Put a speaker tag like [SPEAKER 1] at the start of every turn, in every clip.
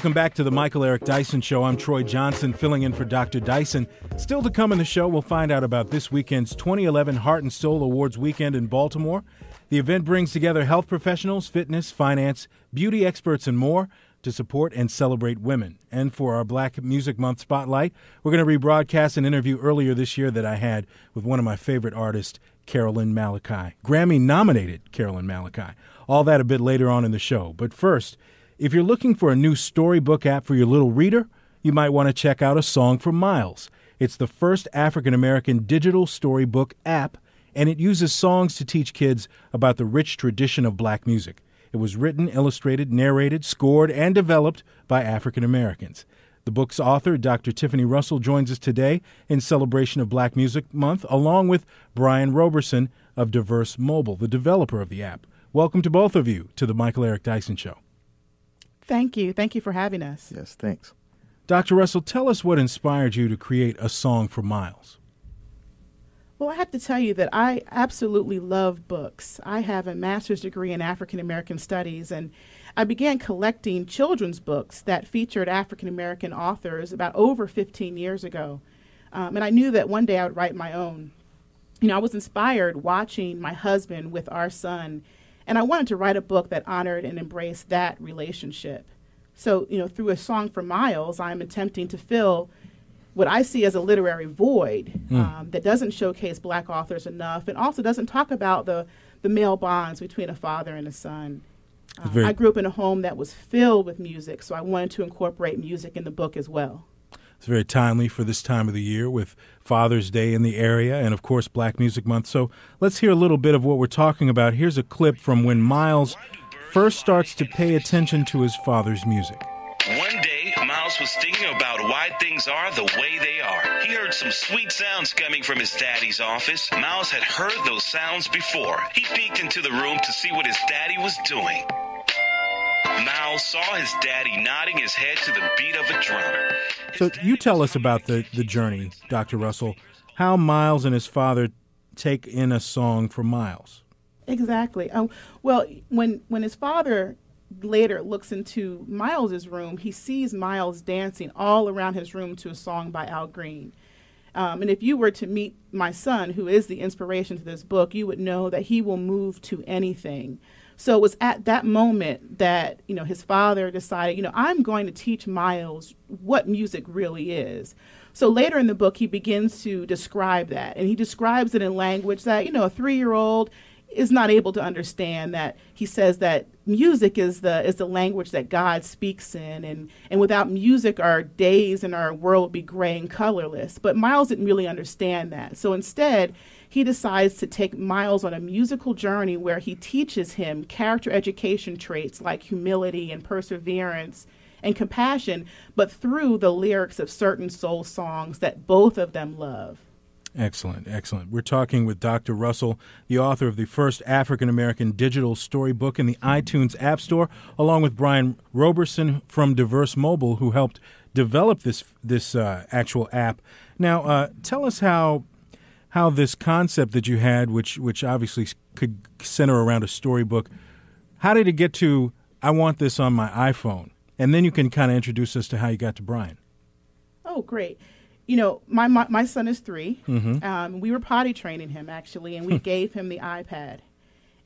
[SPEAKER 1] Welcome back to the Michael Eric Dyson Show. I'm Troy Johnson, filling in for Dr. Dyson. Still to come in the show, we'll find out about this weekend's 2011 Heart and Soul Awards weekend in Baltimore. The event brings together health professionals, fitness, finance, beauty experts, and more to support and celebrate women. And for our Black Music Month spotlight, we're going to rebroadcast an interview earlier this year that I had with one of my favorite artists, Carolyn Malachi. Grammy-nominated Carolyn Malachi. All that a bit later on in the show. But first, if you're looking for a new storybook app for your little reader, you might want to check out A Song for Miles. It's the first African-American digital storybook app, and it uses songs to teach kids about the rich tradition of black music. It was written, illustrated, narrated, scored, and developed by African Americans. The book's author, Dr. Tiffany Russell, joins us today in celebration of Black Music Month, along with Brian Roberson of Diverse Mobile, the developer of the app. Welcome to both of you to the Michael Eric Dyson Show.
[SPEAKER 2] Thank you. Thank you for having us.
[SPEAKER 3] Yes, thanks.
[SPEAKER 1] Dr. Russell, tell us what inspired you to create A Song for Miles.
[SPEAKER 2] Well, I have to tell you that I absolutely love books. I have a master's degree in African American studies, and I began collecting children's books that featured African American authors about over 15 years ago. And I knew that one day I would write my own. You know, I was inspired watching my husband with our son, and I wanted to write a book that honored and embraced that relationship. So, you know, through A Song for Miles, I'm attempting to fill what I see as a literary void that doesn't showcase black authors enough, and also doesn't talk about the male bonds between a father and a son. I grew up in a home that was filled with music, so I wanted to incorporate music in the book as well.
[SPEAKER 1] It's very timely for this time of the year with Father's Day in the area and, of course, Black Music Month. So let's hear a little bit of what we're talking about. Here's a clip from when Miles first starts to pay attention to his father's music.
[SPEAKER 4] One day, Miles was thinking about why things are the way they are. He heard some sweet sounds coming from his daddy's office. Miles had heard those sounds before. He peeked into the room to see what his daddy was doing. Miles saw his daddy nodding his head to the beat of a drum.
[SPEAKER 1] So you tell us about the journey, Dr. Russell, how Miles and his father take in A Song for Miles.
[SPEAKER 2] Exactly. Well, when his father later looks into Miles's room, he sees Miles dancing all around his room to a song by Al Green. And if you were to meet my son, who is the inspiration to this book, you would know that he will move to anything. So it was at that moment that, you know, his father decided, you know, I'm going to teach Miles what music really is. So later in the book, he begins to describe that, and he describes it in language that, you know, a 3-year-old is not able to understand. That he says that music is the language that God speaks in, and without music, our days and our world would be gray and colorless. But Miles didn't really understand that. So instead, he decides to take Miles on a musical journey where he teaches him character education traits like humility and perseverance and compassion, but through the lyrics of certain soul songs that both of them love.
[SPEAKER 1] Excellent, excellent. We're talking with Dr. Russell, the author of the first African-American digital storybook in the iTunes App Store, along with Brian Roberson from Diverse Mobile, who helped develop this actual app. Now, tell us how this concept that you had, which obviously could center around a storybook, how did it get to, I want this on my iPhone? And then you can kind of introduce us to how you got to Brian.
[SPEAKER 2] Oh, great. You know, my son is 3.
[SPEAKER 1] Mm-hmm.
[SPEAKER 2] We were potty training him, actually, and we gave him the iPad.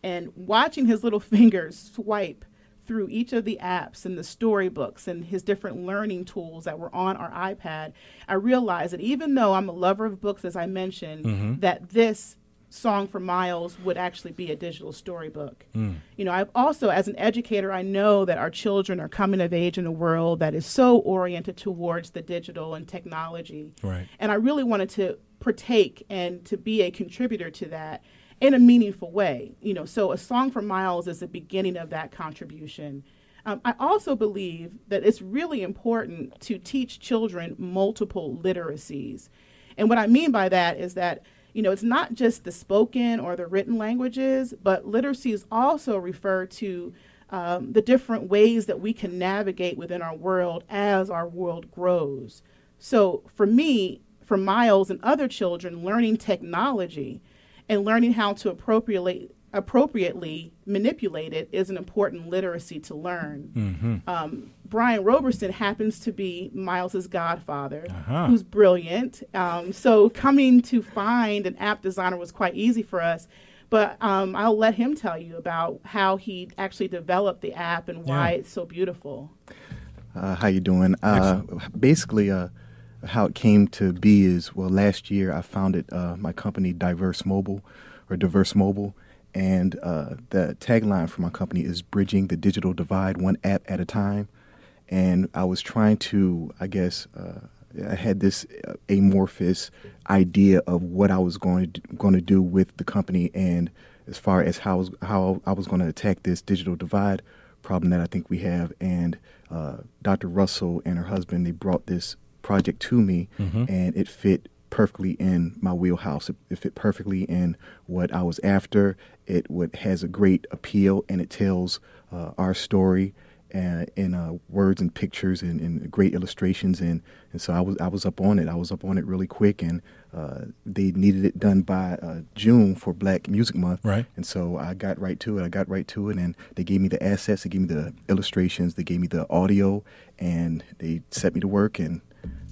[SPEAKER 2] And watching his little fingers swipe through each of the apps and the storybooks and his different learning tools that were on our iPad, I realized that even though I'm a lover of books, as I mentioned, that this Song for Miles would actually be a digital storybook. You know, I've also, as an educator, I know that our children are coming of age in a world that is so oriented towards the digital and technology.
[SPEAKER 1] Right.
[SPEAKER 2] And I really wanted to partake and to be a contributor to that in a meaningful way. You know, so A Song for Miles is the beginning of that contribution. I also believe that it's really important to teach children multiple literacies. And what I mean by that is that, you know, it's not just the spoken or the written languages, but literacies also refer to the different ways that we can navigate within our world as our world grows. So for me, for Miles and other children, learning technology and learning how to appropriately appropriately manipulated is an important literacy to learn. Brian Roberson happens to be Miles's godfather, who's brilliant. So coming to find an app designer was quite easy for us. But I'll let him tell you about how he actually developed the app and why it's so beautiful.
[SPEAKER 3] How you doing? Basically, how it came to be is, well, last year I founded my company Diverse Mobile, and the tagline for my company is bridging the digital divide one app at a time. And I was trying to, I guess, I had this amorphous idea of what I was going to do with the company, and as far as how I was going to attack this digital divide problem that I think we have. And Dr. Russell and her husband, they brought this project to me, and it fit perfectly in my wheelhouse. It fit perfectly in what I was after. It has a great appeal, and it tells our story in words and pictures and great illustrations, and so I was up on it. I was up on it really quick, and they needed it done by June for Black Music Month,
[SPEAKER 1] right? And
[SPEAKER 3] so I got right to it. And they gave me the assets, they gave me the illustrations, they gave me the audio, and they set me to work. And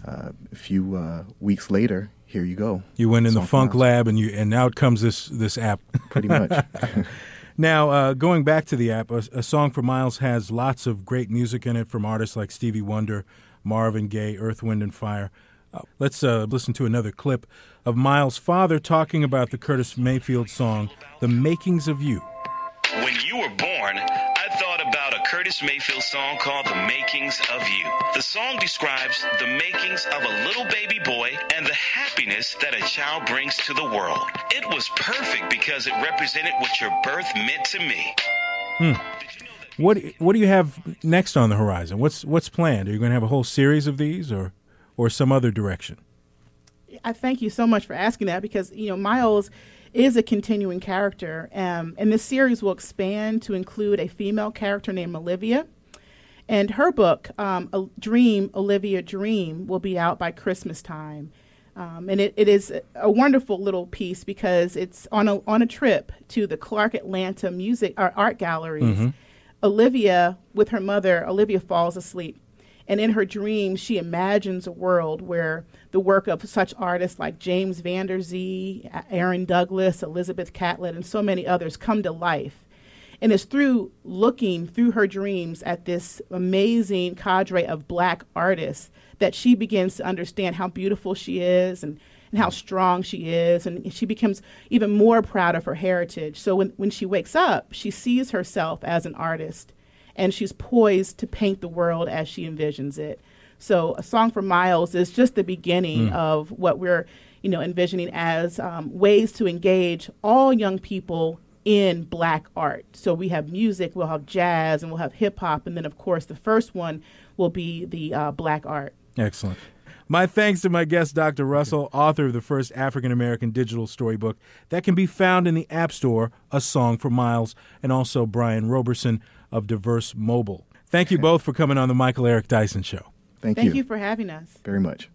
[SPEAKER 3] a few weeks later, here you go.
[SPEAKER 1] You went in the Funk Lab, and now it comes this app.
[SPEAKER 3] Pretty much.
[SPEAKER 1] Now, going back to the app, a Song for Miles has lots of great music in it from artists like Stevie Wonder, Marvin Gaye, Earth, Wind and Fire. Let's listen to another clip of Miles' father talking about the Curtis Mayfield song, The Makings of You.
[SPEAKER 4] When you were born, I thought about a Curtis Mayfield song called The Makings of You. The song describes the makings of a little baby boy and the happiness that a child brings to the world. It was perfect because it represented what your birth meant to me.
[SPEAKER 1] What do you have next on the horizon? What's planned? Are you going to have a whole series of these or some other direction?
[SPEAKER 2] I thank you so much for asking that, because Miles is a continuing character, and this series will expand to include a female character named Olivia, and her book, Olivia Dream, will be out by Christmas time, and it is a wonderful little piece because it's on a trip to the Clark Atlanta art galleries. Olivia, with her mother, Olivia falls asleep. And in her dreams, she imagines a world where the work of such artists like James Van Der Zee, Aaron Douglas, Elizabeth Catlett, and so many others come to life. And it's through looking through her dreams at this amazing cadre of Black artists that she begins to understand how beautiful she is and how strong she is. And she becomes even more proud of her heritage. So when she wakes up, she sees herself as an artist, and she's poised to paint the world as she envisions it. So A Song for Miles is just the beginning of what we're, envisioning as ways to engage all young people in Black art. So we have music, we'll have jazz, and we'll have hip hop, and then of course the first one will be the Black art.
[SPEAKER 1] Excellent. My thanks to my guest, Dr. Russell, author of the first African-American digital storybook that can be found in the App Store, A Song for Miles, and also Brian Roberson of Diverse Mobile. Thank you both for coming on the Michael Eric Dyson Show.
[SPEAKER 3] Thank you.
[SPEAKER 2] Thank you for having us.
[SPEAKER 3] Very much.